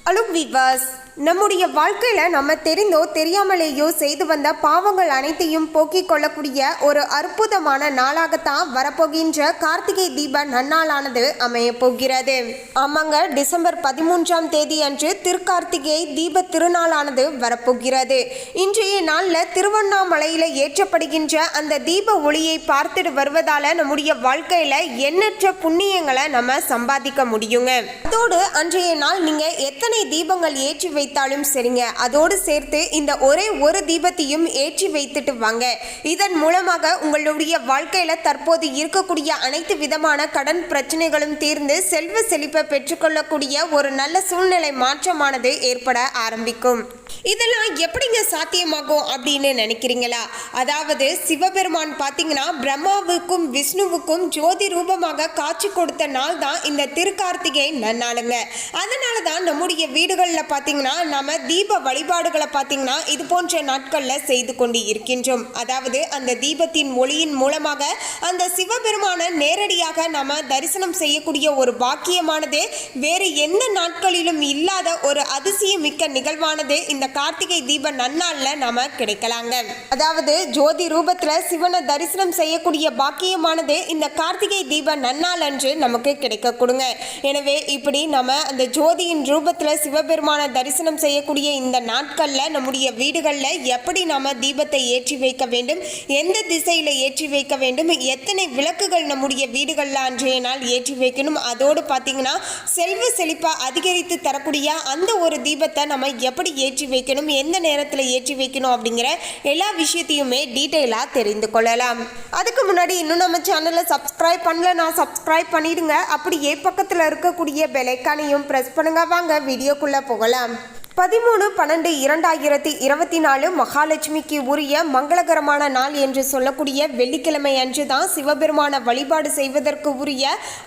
Hello விவாஸ், நம்முடைய வாழ்க்கையில் நம்ம தெரிந்தோ தெரியாமலேயோ செய்து வந்த பாவங்கள் அனைத்தையும் போக்கிக் கொள்ளக்கூடிய ஒரு அற்புதமான நாளாகத்தான் வரப்போகின்ற கார்த்திகை தீப நன்னாளானது அமைய போகிறது. ஆமாங்க, டிசம்பர் 13ஆம் தேதி அன்று திருக்கார்த்திகை தீப திருநாளானது வரப்போகிறது. இன்றைய நாளில் திருவண்ணாமலையில் ஏற்றப்படுகின்ற அந்த தீப ஒளியை பார்த்துட்டு வருவதால் நம்முடைய வாழ்க்கையில் எண்ணற்ற புண்ணியங்களை நம்ம சம்பாதிக்க முடியுங்க. அதோடு அன்றைய நாள் நீங்கள் எத்தனை தீபங்கள் ஏற்றி வைத்தாலும் சரிங்க, அதோடு சேர்த்து இந்த ஒரே ஒரு தீபத்தையும் ஏற்றி வைத்துட்டு வாங்க. இதன் மூலமாக உங்களுடைய வாழ்க்கையில தற்போது இருக்கக்கூடிய அனைத்து விதமான கடன் பிரச்சனைகளும் தீர்ந்து செல்வ செழிப்பை பெற்றுக்கொள்ளக்கூடிய ஒரு நல்ல சூழ்நிலை மாற்றமானது ஏற்பட ஆரம்பிக்கும். இதெல்லாம் எப்படிங்க சாத்தியமாகும் அப்படின்னு நினைக்கிறீங்களா? அதாவது சிவபெருமான் பார்த்தீங்கன்னா பிரம்மாவுக்கும் விஷ்ணுவுக்கும் ஜோதி ரூபமாக காட்சி கொடுத்த நாள் தான் இந்த திருக்கார்த்திகை நன்னாளுங்க. அதனால தான் நம்முடைய வீடுகளில் பார்த்தீங்கன்னா நம்ம தீப வழிபாடுகளை பார்த்தீங்கன்னா இது போன்ற நாட்களில் செய்து கொண்டு இருக்கின்றோம். அதாவது அந்த தீபத்தின் ஒளியின் மூலமாக அந்த சிவபெருமான நேரடியாக நம்ம தரிசனம் செய்யக்கூடிய ஒரு பாக்கியமானது வேறு எந்த நாட்களிலும் இல்லாத ஒரு அதிசயமிக்க நிகழ்வானது இந்த கார்த்திகை தீப நன்னாள்ல நாம கிடைக்கலாங்க. அதாவது ஜோதி ரூபத்துல சிவனை தரிசனம் செய்யக்கூடிய பாக்கியமானது இந்த கார்த்திகை தீப நன்னாள் அன்று நமக்கு கிடைக்க கொடுங்க. எனவே இப்படி நம்ம அந்த ஜோதியின் ரூபத்துல சிவபெருமான தரிசனம் செய்யக்கூடிய இந்த நாட்கள்ல நம்முடைய வீடுகள்ல எப்படி நாம தீபத்தை ஏற்றி வைக்க வேண்டும், எந்த திசையில ஏற்றி வைக்க வேண்டும், எத்தனை விளக்குகள் நம்முடைய வீடுகள்ல அன்றைய நாள் ஏற்றி வைக்கணும், அதோடு பார்த்தீங்கன்னா செல்வ செழிப்பா அதிகரித்து தரக்கூடிய அந்த ஒரு தீபத்தை நம்ம எப்படி ஏற்றி வைக்கணும், எந்த நேரத்தில் ஏற்றி வைக்கணும் அப்படிங்கிற எல்லா விஷயத்தையுமே டீட்டெயிலாக தெரிந்து கொள்ளலாம். அதுக்கு முன்னாடி இன்னும் நம்ம சேனலை சப்ஸ்கிரைப் பண்ணலன்னா சப்ஸ்கிரைப் பண்ணிடுங்க. அப்படியே பக்கத்தில் இருக்கக்கூடிய பெல் ஐகானையும் ப்ரெஸ் பண்ணுங்க. வாங்க வீடியோக்குள்ளே போகலாம். 13/12/2024 மகாலட்சுமிக்கு உரிய மங்களகரமான நாள் என்று சொல்லக்கூடிய வெள்ளிக்கிழமை அன்று தான் சிவபெருமான வழிபாடு செய்வதற்கு உரிய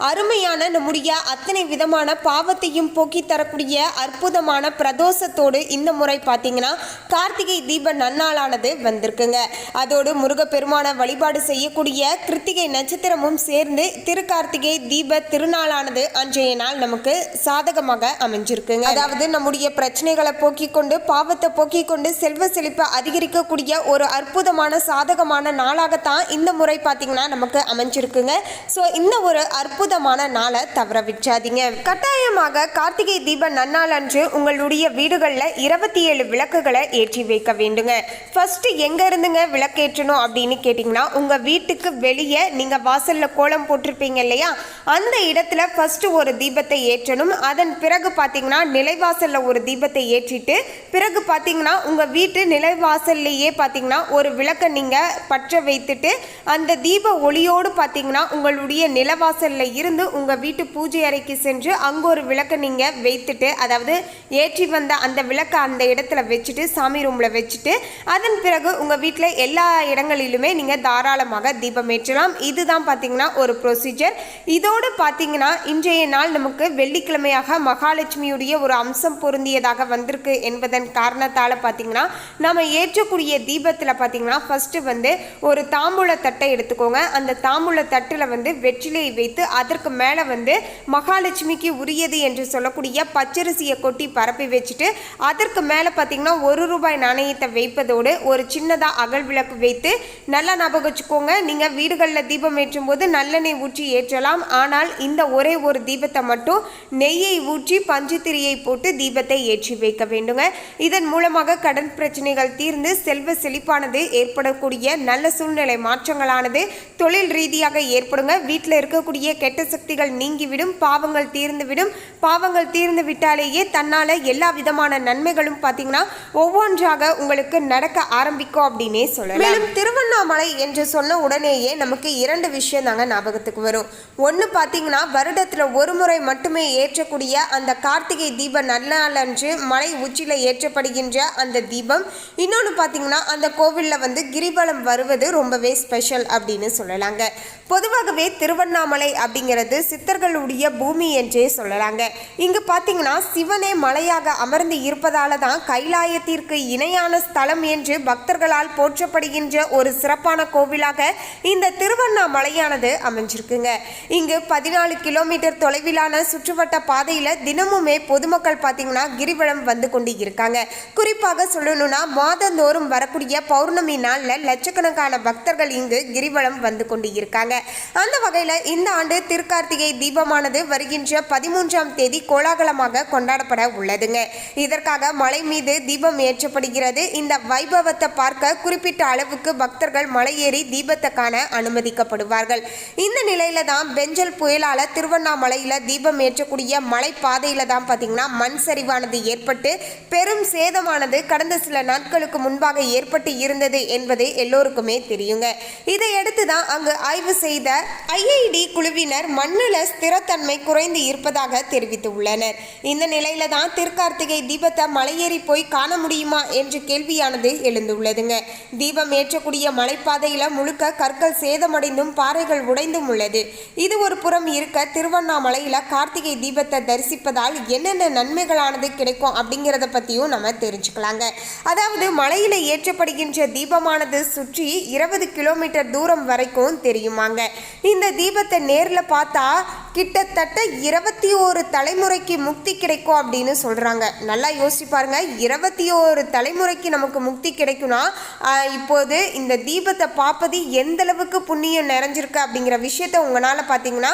அருமையான நம்முடைய அத்தனை விதமான பாவத்தையும் போக்கி தரக்கூடிய அற்புதமான பிரதோஷத்தோடு இந்த முறை பார்த்தீங்கன்னா கார்த்திகை தீப நன்னாளானது வந்திருக்குங்க. அதோடு முருகப்பெருமான வழிபாடு செய்யக்கூடிய கிருத்திகை நட்சத்திரமும் சேர்ந்து திருக்கார்த்திகை தீப திருநாளானது அன்றைய நாள் நமக்கு சாதகமாக அமைஞ்சிருக்குங்க. அதாவது நம்முடைய பிரச்சனை போக்கிக் கொண்டு பாவத்தை போக்கிக் கொண்டு செல்வ செழிப்பை அதிகரிக்கக்கூடிய ஒரு அற்புதமான சாதகமான நாளாகத்தான் இந்த முறை பார்த்தீங்கன்னா நமக்கு அமைஞ்சிருக்குங்க. ஸோ இந்த ஒரு அற்புதமான நாளை தவற விட்டாதீங்க. கட்டாயமாக கார்த்திகை தீப நன்னாள் அன்று உங்களுடைய வீடுகளில் 27 விளக்குகளை ஏற்றி வைக்க வேண்டுங்க. ஃபர்ஸ்ட் எங்க இருந்துங்க விளக்கேற்றணும் அப்படின்னு கேட்டிங்கன்னா உங்கள் வீட்டுக்கு வெளியே நீங்கள் வாசலில் கோலம் போட்டிருப்பீங்க இல்லையா, அந்த இடத்துல ஃபர்ஸ்ட் ஒரு தீபத்தை ஏற்றணும். அதன் பிறகு பார்த்தீங்கன்னா நிலைவாசலில் ஒரு தீபத்தை ஏற்றிட்டு பிறகு பார்த்தீங்கன்னா உங்கள் வீட்டு நிலைவாசல்லையே பார்த்தீங்கன்னா ஒரு விளக்கை நீங்கள் பற்ற வைத்துட்டு அந்த தீப ஒளியோடு பார்த்தீங்கன்னா உங்களுடைய நிலவாசலில் இருந்து உங்கள் வீட்டு பூஜை அறைக்கு சென்று அங்கே ஒரு விளக்கை நீங்கள் வைத்துட்டு, அதாவது ஏற்றி வந்த அந்த விளக்கை அந்த இடத்துல வச்சுட்டு சாமி ரூமில் வச்சுட்டு அதன் பிறகு உங்கள் வீட்டில் எல்லா இடங்களிலுமே நீங்கள் தாராளமாக தீபம் ஏற்றலாம். இதுதான் பார்த்தீங்கன்னா ஒரு ப்ரொசீஜர். இதோடு பார்த்தீங்கன்னா இன்றைய நாள் நமக்கு வெள்ளிக்கிழமையாக மகாலட்சுமியுடைய ஒரு அம்சம் பொருந்தியதாக வந்திருக்கு என்பதன் காரணத்தால் பார்த்தீங்கன்னா நம்ம ஏற்றக்கூடிய தீபத்தில் பார்த்தீங்கன்னா ஃபஸ்ட்டு வந்து ஒரு தாம்பூல தட்டை எடுத்துக்கோங்க. அந்த தாம்பூல தட்டில் வந்து வெற்றிலையை வைத்து அதற்கு மேலே வந்து மகாலட்சுமிக்கு உரியது என்று சொல்லக்கூடிய பச்சரிசியை கொட்டி பரப்பி வச்சுட்டு அதற்கு மேலே பார்த்தீங்கன்னா ₹1 நாணயத்தை வைப்பதோடு ஒரு சின்னதாக அகல் விளக்கு வைத்து நல்லா ஞாபகம் வச்சுக்கோங்க. நீங்கள் வீடுகளில் தீபம் ஏற்றும் போது நல்லெண்ணெய் ஊற்றி ஏற்றலாம். ஆனால் இந்த ஒரே ஒரு தீபத்தை மட்டும் நெய்யை ஊற்றி பஞ்சுத்திரியை போட்டு தீபத்தை ஏற்றி வைக்க வேண்டுங்க. இதன் மூலமாக கடன் பிரச்சனைகள் தீர்ந்து செல்வ செழிப்பானது ஏற்படக்கூடிய நல்ல சூழ்நிலை மாற்றங்களானது தொழில் ரீதியாக ஏற்படுங்க. வீட்டில் இருக்கக்கூடிய கெட்ட சக்திகள் நீங்கிவிடும், பாவங்கள் தீர்ந்துவிடும். பாவங்கள் தீர்ந்து விட்டாலேயே தன்னால் எல்லா விதமான நன்மைகளும் பார்த்தீங்கன்னா ஒவ்வொன்றாக உங்களுக்கு நடக்க ஆரம்பிக்கும் அப்படின்னே சொல்லலாம். மேலும் திருவண்ணாமலை என்று சொன்ன உடனேயே நமக்கு 2 விஷயம் தாங்க ஞாபகத்துக்கு வரும். ஒன்று பார்த்தீங்கன்னா வருடத்தில் ஒரு முறை மட்டுமே ஏற்றக்கூடிய அந்த கார்த்திகை தீப நன்னாள் அன்று மலை உச்சியில் ஏற்றப்படுகின்ற அந்த தீபம். இன்னொன்று பார்த்தீங்கன்னா அந்த கோவிலில் வந்து கிரிவலம் வருவது ரொம்பவே ஸ்பெஷல் அப்படின்னு சொல்லலாங்க. பொதுவாகவே திருவண்ணாமலை அப்படிங்கிறது சித்தர்களுடைய பூமி என்றே சொல்லலாங்க. இங்கு பார்த்தீங்கன்னா சிவனே மலையாக அமர்ந்து இருப்பதால தான் கைலாயத்திற்கு இணையான ஸ்தலம் என்று பக்தர்களால் போற்றப்படுகின்ற ஒரு சிறப்பான கோவிலாக இந்த திருவண்ணாமலையானது அமைஞ்சிருக்குங்க. இங்கு 14 கிலோமீட்டர் தொலைவிலான சுற்றுவட்ட பாதையில் தினமுமே பொதுமக்கள் பார்த்தீங்கன்னா கிரிவலம் வந்து கொண்டு இருக்காங்க. குறிப்பாக சொல்லணும்னா மாதந்தோறும் வரக்கூடிய பௌர்ணமி நாளில் லட்சக்கணக்கான பக்தர்கள் இங்கு கிரிவலம் வந்து கொண்டு இருக்காங்க. அந்த வகையில் இந்த ஆண்டு திருக்கார்த்திகை தீபமானது வருகின்ற 13ஆம் தேதி கோலாகலமாக கொண்டாடப்பட உள்ளதுங்க. இதற்காக மலை மீது தீபம் ஏற்றப்படுகிறது. இந்த வைபவத்தை பார்க்க குறிப்பிட்ட அளவுக்கு பக்தர்கள் மலை ஏறி தீபத்தை காண அனுமதிக்கப்படுவார்கள். இந்த நிலையில தான் பெஞ்சல் புயலால திருவண்ணாமலையில தீபம் ஏற்றக்கூடிய மலை பாதையில தான் பார்த்தீங்கன்னா மண் சரிவானது ஏற்பட்டு பெரும் சேதமானது கடந்த சில நாட்களுக்கு முன்பாக ஏற்பட்டு இருந்தது என்பது எல்லோருக்குமே தெரியுங்க. இதையடுத்து தான் அங்கு ஆய்வு செய்த ஐஐடி குழுவினர் மண்ணில் ஸ்திரத்தன்மை குறைந்து இருப்பதாக தெரிவித்துள்ளனர். இந்த நிலையில தான் திருக்கார்த்திகை தீபத்தை மலையேறி போய் காண முடியுமா என்ற கேள்வியானது எழுந்துள்ளதுங்க. தீபம் ஏற்றக்கூடிய மலைப்பாதையில முழுக்க கற்கள் சேதமடைந்தும் பாறைகள் உடைந்தும் உள்ளது. இது ஒரு புறம் இருக்க திருவண்ணாமலையில கார்த்திகை தீபத்தை தரிசிப்பதால் என்னென்ன நன்மைகளானது கிடைக்கும் அப்படிங்கிறத பற்றியும் நம்ம தெரிஞ்சுக்கலாங்க. அதாவது மலையில ஏற்றப்படுகின்ற தீபமானது சுற்றி 20 கிலோமீட்டர் தூரம் வரைக்கும் தெரியுமாங்க. இந்த தீபத்தை நேரில் பார்த்தா கிட்டத்தட்ட 21 தலைமுறைக்கு முக்தி கிடைக்கும் அப்படின்னு சொல்கிறாங்க. நல்லா யோசிச்சு பாருங்க, 21 தலைமுறைக்கு நமக்கு முக்தி கிடைக்கும்னா இப்போது இந்த தீபத்தை பார்ப்பது எந்த அளவுக்கு புண்ணியம் நிறைஞ்சிருக்கு அப்படிங்கிற விஷயத்தை உங்களால் பார்த்தீங்கன்னா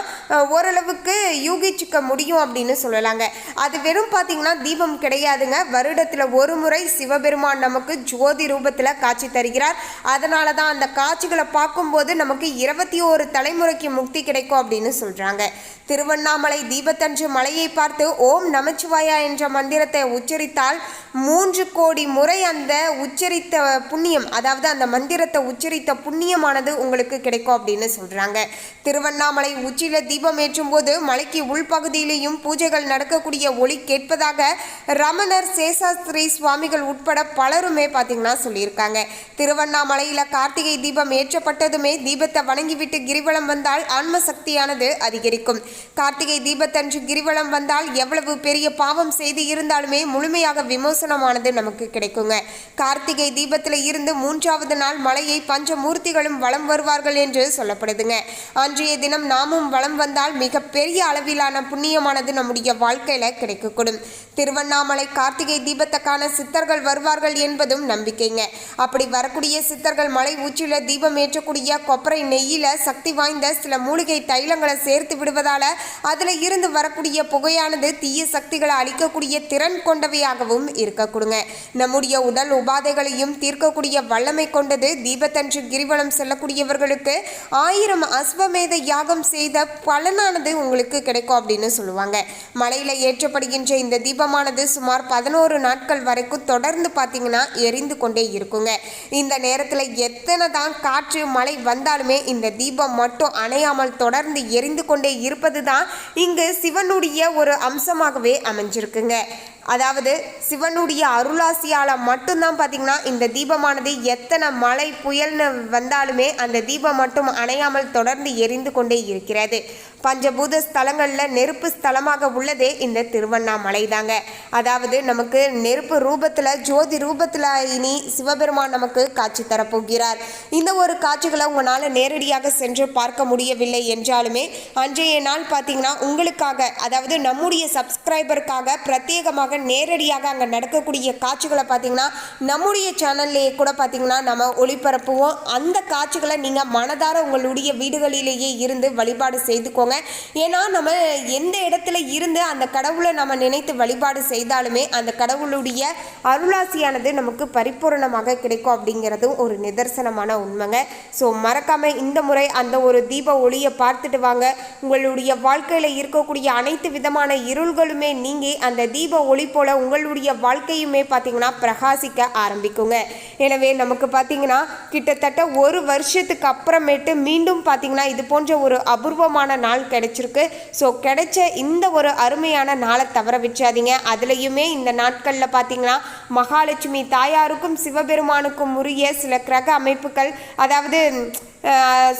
ஓரளவுக்கு யூகிச்சுக்க முடியும் அப்படின்னு சொல்லலாங்க. அது வெறும் பார்த்தீங்கன்னா தீபம் கிடையாதுங்க. வருடத்தில் ஒரு முறை சிவபெருமான் நமக்கு ஜோதி ரூபத்தில் காட்சி தருகிறார். அதனால தான் அந்த காட்சிகளை பார்க்கும்போது நமக்கு 21 தலைமுறைக்கு முக்தி கிடைக்கும் அப்படின்னு சொல்கிறாங்க. திருவண்ணாமலை தீபத்தன்று மலையை பார்த்து ஓம் நமச்சிவாயா என்ற மந்திரத்தை உச்சரித்தால் 3 கோடி முறை அந்த உச்சரித்த புண்ணியம், அதாவது அந்த மந்திரத்தை உச்சரித்த புண்ணியமானது உங்களுக்கு கிடைக்கும் அப்படின்னு சொல்கிறாங்க. திருவண்ணாமலை உச்சியில் தீபம் ஏற்றும் போது மலைக்கு உள்பகுதியிலேயும் பூஜைகள் நடக்கக்கூடிய ஒளி கேட்பதாக ரமணர், சேஷாஸ்திரி சுவாமிகள் உட்பட பலருமே பார்த்தீங்கன்னா சொல்லியிருக்காங்க. திருவண்ணாமலையில் கார்த்திகை தீபம் ஏற்றப்பட்டதுமே தீபத்தை வணங்கிவிட்டு கிரிவலம் வந்தால் ஆன்ம சக்தியானது அதிகரிக்கும். கார்த்திகை தீபத்தன்று கிரிவலம் வந்தால் எவ்வளவு பெரிய பாவம் செய்து இருந்தாலுமே முழுமையாக விமோசனமானது நமக்கு கிடைக்குங்க. கார்த்திகை தீபத்தில் இருந்து 3வது நாள் மலையை பஞ்சமூர்த்திகளும் வலம் வருவார்கள் என்று சொல்லப்படுதுங்க. அன்றைய தினம் நாமும் வலம் வந்தால் மிக பெரிய அளவிலான புண்ணியமானது நம்முடைய வாழ்க்கையில கிடைக்கக்கூடும். திருவண்ணாமலை கார்த்திகை தீபத்துக்கான சித்தர்கள் வருவார்கள் என்பதும் நம்பிக்கைங்க. அப்படி வரக்கூடிய சித்தர்கள் மலை உச்சியில தீபம் ஏற்றக்கூடிய கொப்பரை நெய்யில சக்தி வாய்ந்த சில மூலிகை தைலங்களை சேர்த்து விடுவதால அதுல இருந்து வரக்கூடிய புகையானது தீய சக்திகளை அழிக்கக்கூடிய திறன் கொண்டவையாகவும் இருக்கக்கூடுங்க. நம்முடைய உடல் உபாதைகளையும் தீர்க்கக்கூடிய வல்லமை கொண்டது. தீபத்தன்று கிரிவலம் செல்லக்கூடியவர்களுக்கு 1000 அஸ்வமேத யாகம் செய்த பலனானது உங்களுக்கு கிடைக்கும் அப்படின்னு சொல்லுவாங்க. மலையில ஏற்றப்படுகின்ற இந்த தீபமானது சுமார் 11 நாட்கள் வரைக்கும் தொடர்ந்து பார்த்தீங்கன்னா எரிந்து கொண்டே இருக்குங்க. இந்த நேரத்தில் எத்தனை தான் காற்று மழை வந்தாலுமே இந்த தீபம் மட்டும் அணையாமல் தொடர்ந்து எரிந்து கொண்டே இருப்பது தான் இங்கு சிவனுடைய ஒரு அம்சமாகவே அமைஞ்சிருக்குங்க. அதாவது சிவனுடைய அருளாசியால் மட்டும்தான் பார்த்தீங்கன்னா இந்த தீபமானது எத்தனை மழை புயல்னு வந்தாலுமே அந்த தீபம் மட்டும் அணையாமல் தொடர்ந்து எரிந்து கொண்டே இருக்கிறது. பஞ்சபூத ஸ்தலங்களில் நெருப்பு ஸ்தலமாக உள்ளதே இந்த திருவண்ணாமலை தாங்க. அதாவது நமக்கு நெருப்பு ரூபத்தில் ஜோதி ரூபத்தில் இனி சிவபெருமான் நமக்கு காட்சி தரப்போகிறார். இந்த ஒரு காட்சிகளை உங்களால் நேரடியாக சென்று பார்க்க முடியவில்லை என்றாலுமே அன்றைய நாள் பார்த்தீங்கன்னா உங்களுக்காக, அதாவது நம்முடைய சப்ஸ்கிரைபருக்காக பிரத்யேகமாக நேரடியாக அங்கே நடக்கக்கூடிய காட்சிகளை பார்த்தீங்கன்னா நம்முடைய சேனல்லையே கூட பார்த்தீங்கன்னா நம்ம ஒளிபரப்புவோம். அந்த காட்சிகளை நீங்கள் மனதார உங்களுடைய வீடுகளிலேயே இருந்து வழிபாடு செய்துக்கோங்க. ஏன்னா நம்ம எந்த இடத்துல இருந்து அந்த கடவுளை நம்ம நினைத்து வழிபாடு செய்தாலுமே அந்த கடவுளுடைய அருளாசியானது நமக்கு பரிபூரணமாக கிடைக்கும் அப்படிங்கிறது ஒரு நிதர்சனமான உண்மைங்க. ஸோ மறக்காமல் இந்த முறை அந்த ஒரு தீப ஒளியை பார்த்துட்டு வாங்க. உங்களுடைய வாழ்க்கையில் இருக்கக்கூடிய அனைத்து விதமான இருள்களுமே நீங்கி அந்த தீப ஒளி போல உங்களுடைய வாழ்க்கையுமே பார்த்தீங்கன்னா பிரகாசிக்க ஆரம்பிக்குங்க. எனவே நமக்கு பார்த்தீங்கன்னா கிட்டத்தட்ட 1 வருஷத்துக்கு அப்புறமேட்டு மீண்டும் பார்த்தீங்கன்னா இது போன்ற ஒரு அபூர்வமான நாள் நாள் கிடைச்சிருக்கு. ஸோ கிடைச்ச இந்த ஒரு அருமையான நாளை தவற விட்டுறாதீங்க. அதுலேயுமே இந்த நாட்களில் பார்த்தீங்கன்னா மகாலட்சுமி தாயாருக்கும் சிவபெருமானுக்கும் உரிய சில கிரக அமைப்புகள், அதாவது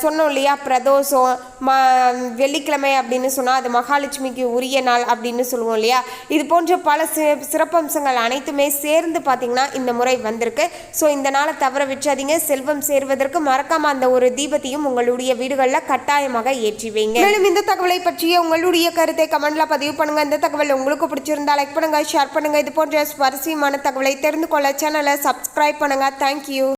சொன்னோம் இல்லையா, பிரதோஷம் வெள்ளிக்கிழமை அப்படின்னு சொன்னால் அது மகாலட்சுமிக்கு உரிய நாள் அப்படின்னு சொல்லுவோம் இல்லையா. இது போன்ற பல சிறப்பம்சங்கள் அனைத்துமே சேர்ந்து பார்த்திங்கன்னா இந்த முறை வந்திருக்கு. ஸோ இந்த நாளை தவற விட்டுறாதீங்க. செல்வம் சேர்வதற்கு மறக்காமல் அந்த ஒரு தீபத்தையும் உங்களுடைய வீடுகளில் கட்டாயமாக ஏற்றி வைங்க. மேலும் இந்த தகவலை பற்றிய உங்களுடைய கருத்தை கமெண்ட்ல பதிவு பண்ணுங்க. இந்த தகவல் உங்களுக்கு பிடிச்சிருந்தா லைக் பண்ணுங்க, ஷேர் பண்ணுங்க. இது போன்ற சுவாரஸ்யமான தகவலை தெரிந்து கொள்ள சேனலை சப்ஸ்கிரைப் பண்ணுங்க. தேங்க்யூ.